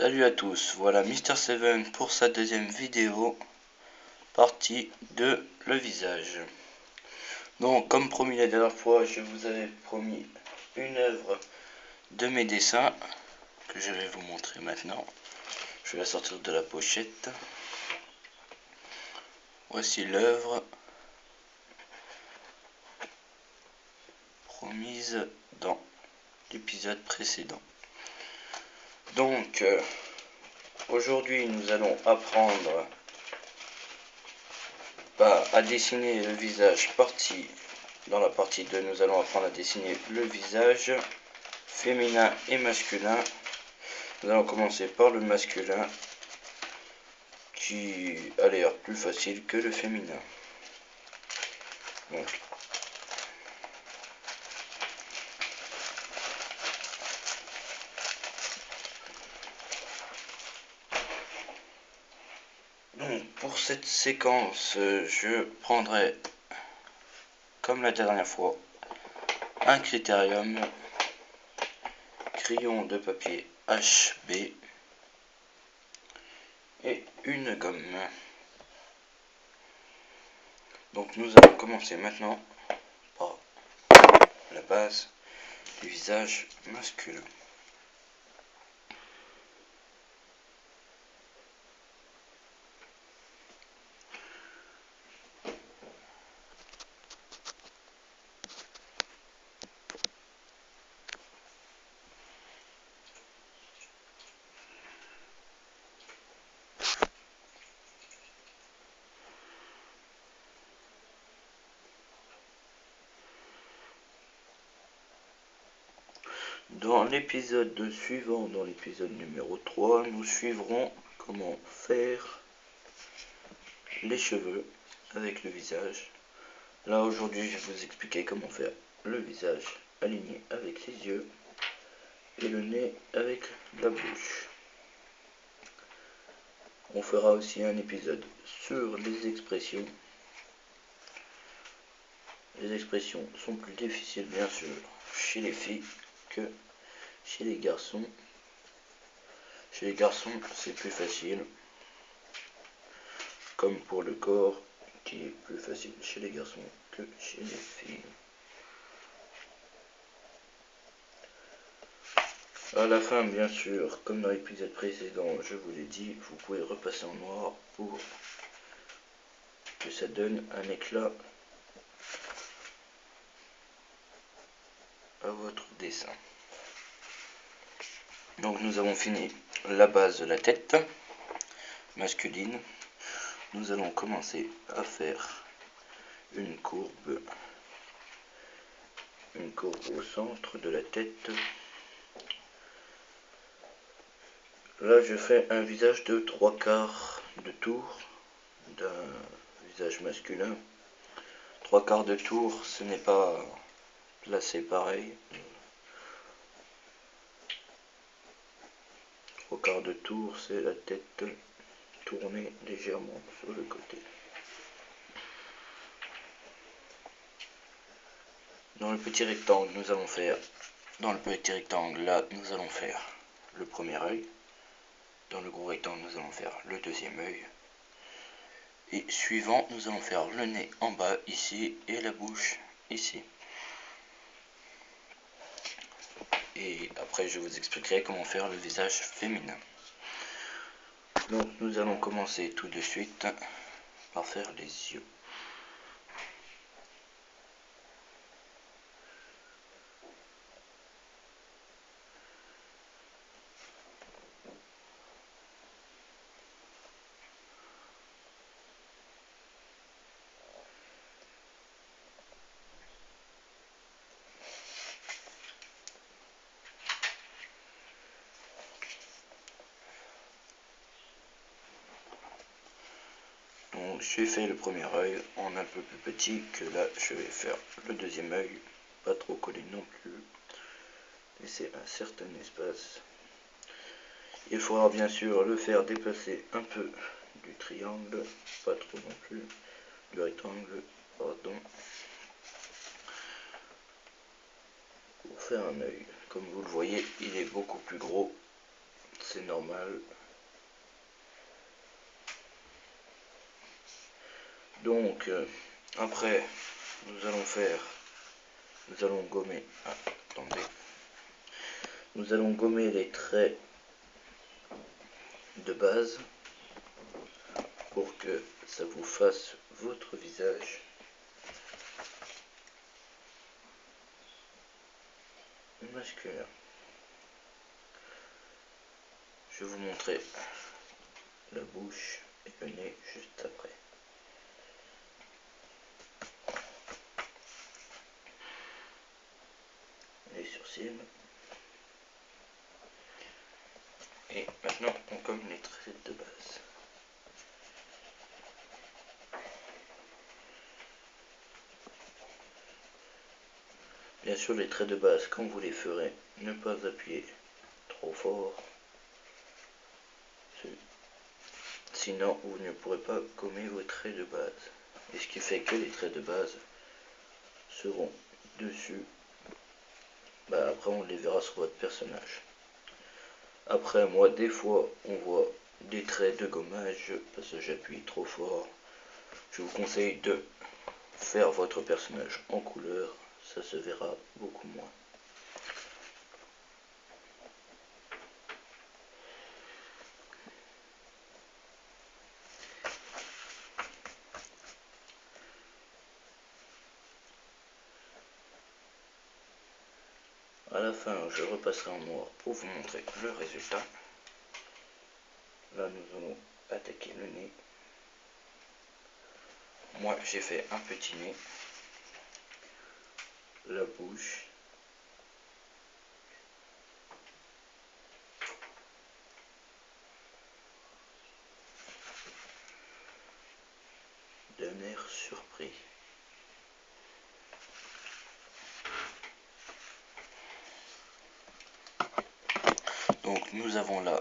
Salut à tous, voilà Mr. Seven pour sa deuxième vidéo, partie de le visage. Donc comme promis la dernière fois, je vous avais promis une œuvre de mes dessins que je vais vous montrer maintenant. Je vais la sortir de la pochette. Voici l'œuvre promise dans l'épisode précédent. Donc aujourd'hui nous allons apprendre à dessiner le visage dans la partie 2, nous allons apprendre à dessiner le visage féminin et masculin. Nous allons commencer par le masculin qui a l'air plus facile que le féminin. Donc pour cette séquence, je prendrai, comme la dernière fois, un critérium, crayon de papier HB et une gomme. Donc nous allons commencer maintenant par la base du visage masculin. Dans l'épisode suivant, dans l'épisode numéro 3, nous suivrons comment faire les cheveux avec le visage. Là aujourd'hui je vais vous expliquer comment faire le visage aligné avec ses yeux et le nez avec la bouche. On fera aussi un épisode sur les expressions. Les expressions sont plus difficiles bien sûr chez les filles que chez les garçons. Chez les garçons c'est plus facile, comme pour le corps qui est plus facile chez les garçons que chez les filles. À la fin, bien sûr, comme dans l'épisode précédent, je vous l'ai dit, vous pouvez repasser en noir pour que ça donne un éclat à votre dessin. Donc nous avons fini la base de la tête masculine. Nous allons commencer à faire une courbe au centre de la tête. Là je fais un visage de 3/4 de tour d'un visage masculin. 3/4 de tour, ce n'est pas placé pareil. 3/4 de tour, c'est la tête tournée légèrement sur le côté. Dans le petit rectangle, nous allons faire, dans le petit rectangle là, nous allons faire le premier œil. Dans le gros rectangle, nous allons faire le deuxième œil. Et suivant, nous allons faire le nez en bas ici et la bouche ici. Et après, je vous expliquerai comment faire le visage féminin. Donc, nous allons commencer tout de suite par faire les yeux. Donc j'ai fait le premier œil en un peu plus petit que là je vais faire le deuxième œil, pas trop collé non plus, laisser un certain espace. Il faudra bien sûr le faire dépasser un peu du triangle, pas trop non plus, du rectangle, pardon, pour faire un œil. Comme vous le voyez, il est beaucoup plus gros, c'est normal. Donc après nous allons gommer, attendez, nous allons gommer les traits de base pour que ça vous fasse votre visage masculin. Je vais vous montrer la bouche et le nez juste après. Les sourcils. Et maintenant on gomme les traits de base. Bien sûr, les traits de base, quand vous les ferez, ne pas appuyer trop fort. Sinon, vous ne pourrez pas gommer vos traits de base. Et ce qui fait que les traits de base seront dessus. Après, on les verra sur votre personnage. Après, moi, des fois, on voit des traits de gommage parce que j'appuie trop fort. Je vous conseille de faire votre personnage en couleur. Ça se verra beaucoup moins. À la fin, je repasserai en noir pour vous montrer le résultat. Là, nous allons attaquer le nez. Moi, j'ai fait un petit nez. La bouche. D'un air surpris. Donc nous avons là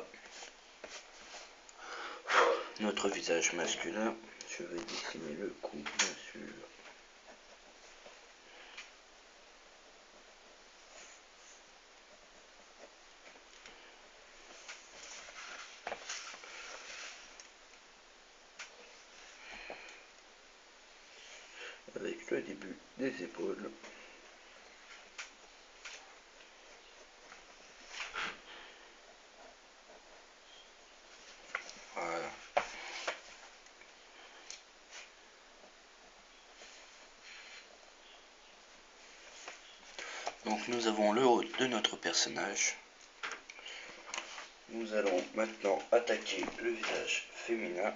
notre visage masculin. Je vais dessiner le cou, bien sûr. Avec le début des épaules. Voilà. Donc nous avons le haut de notre personnage. Nous allons maintenant attaquer le visage féminin.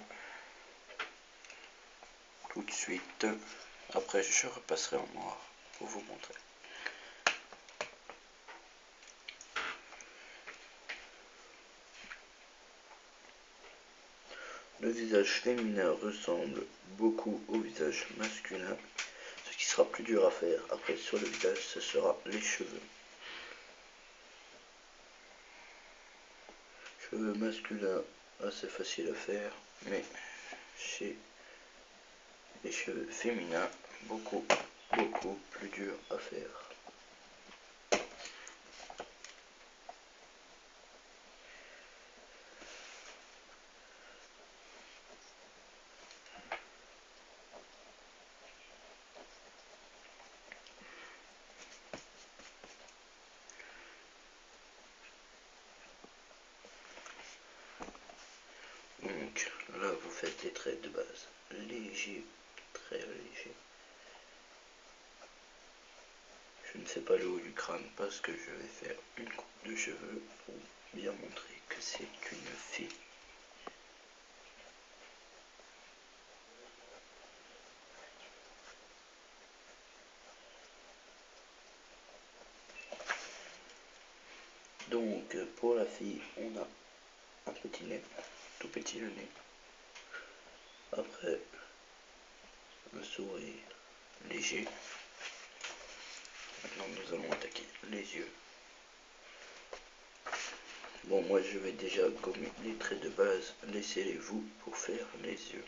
Tout de suite. Après je repasserai en noir pour vous montrer. Le visage féminin ressemble beaucoup au visage masculin. Ce qui sera plus dur à faire après sur le visage, ce sera les cheveux. Cheveux masculins, assez facile à faire, mais chez les cheveux féminins, beaucoup plus dur à faire. Donc là vous faites des traits de base légers, très légers. Je ne fais pas le haut du crâne parce que je vais faire une coupe de cheveux pour bien montrer que c'est une fille. Donc pour la fille, on a un petit nez, tout petit le nez. Après, un sourire léger. Maintenant, nous allons attaquer les yeux. Bon, moi, je vais déjà gommer les traits de base. Laissez-les vous pour faire les yeux.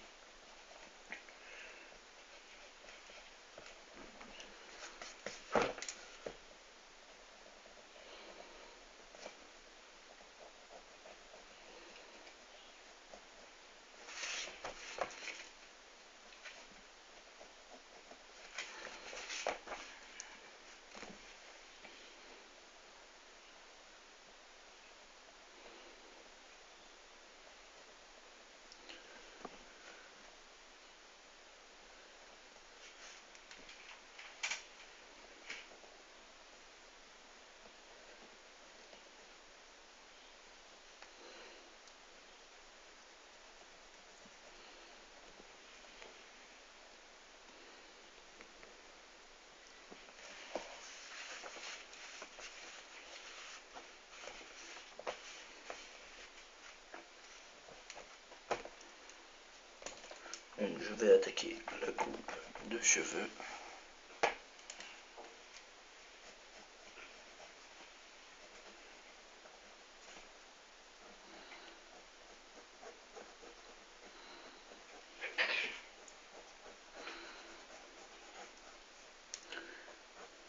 Donc je vais attaquer la coupe de cheveux.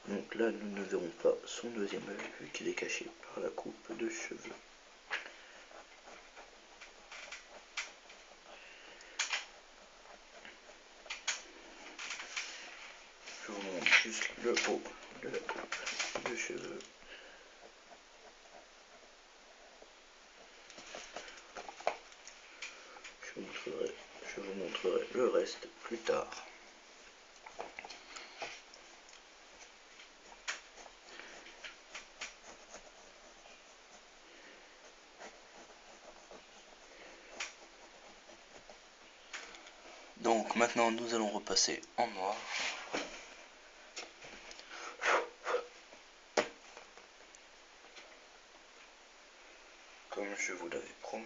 Donc là, nous ne verrons pas son deuxième œil vu qu'il est caché par la coupe de cheveux. Je vous montre juste le haut de la coupe de cheveux. Je vous montrerai le reste plus tard. Donc maintenant nous allons repasser en noir. Comme je vous l'avais promis.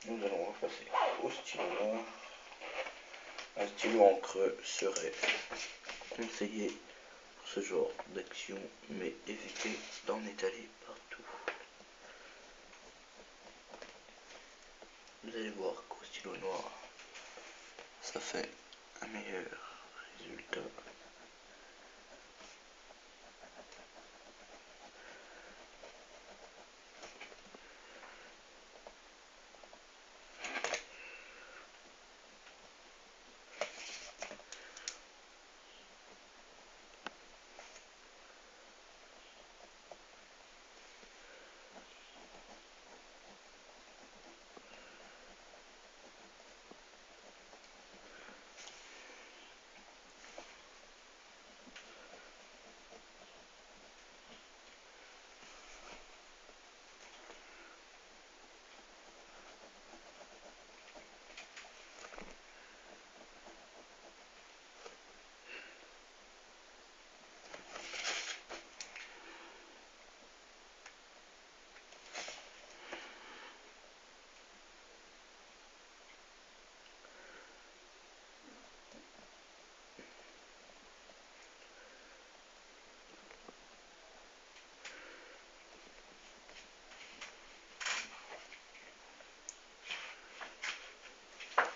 Nous allons repasser au stylo noir. Un stylo en creux serait conseillé pour ce genre d'action, mais évitez d'en étaler partout. Vous allez voir qu'au stylo noir, ça fait un meilleur résultat.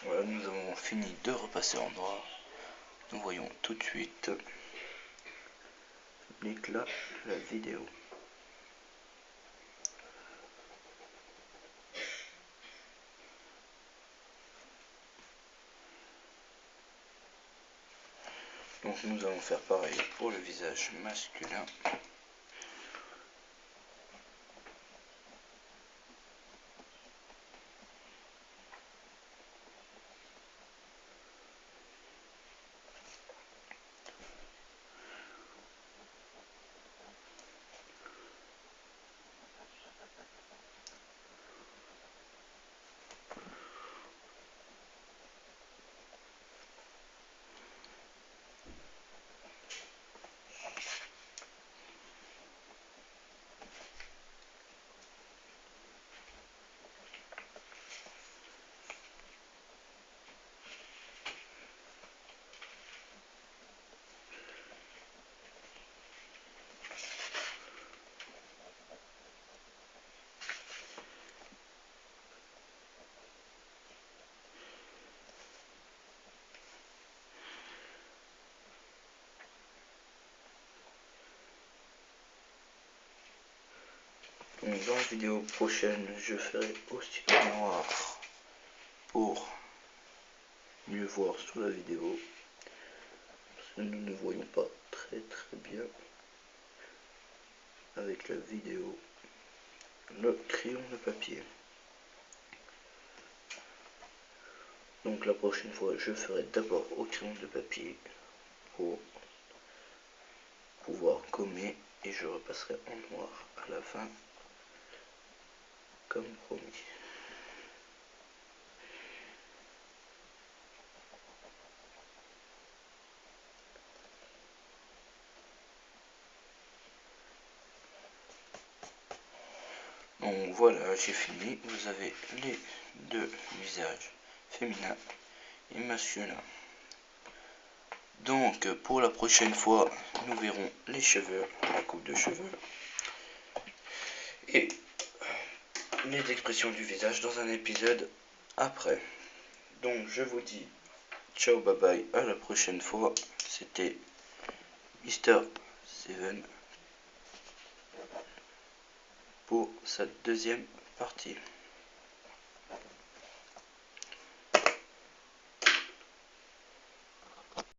Voilà, nous avons fini de repasser en noir. Nous voyons tout de suite l'éclat de la vidéo. Donc nous allons faire pareil pour le visage masculin. Donc dans la vidéo prochaine, je ferai au stylo noir pour mieux voir sur la vidéo. Parce que nous ne voyons pas très bien avec la vidéo le crayon de papier. Donc la prochaine fois, je ferai d'abord au crayon de papier pour pouvoir gommer et je repasserai en noir à la fin comme promis. Donc voilà, j'ai fini. Vous avez les deux visages, féminin et masculin. Donc pour la prochaine fois, nous verrons les cheveux, la coupe de cheveux et les expressions du visage dans un épisode après. Donc je vous dis ciao, bye bye, à la prochaine fois. C'était Mister Seven pour cette deuxième partie.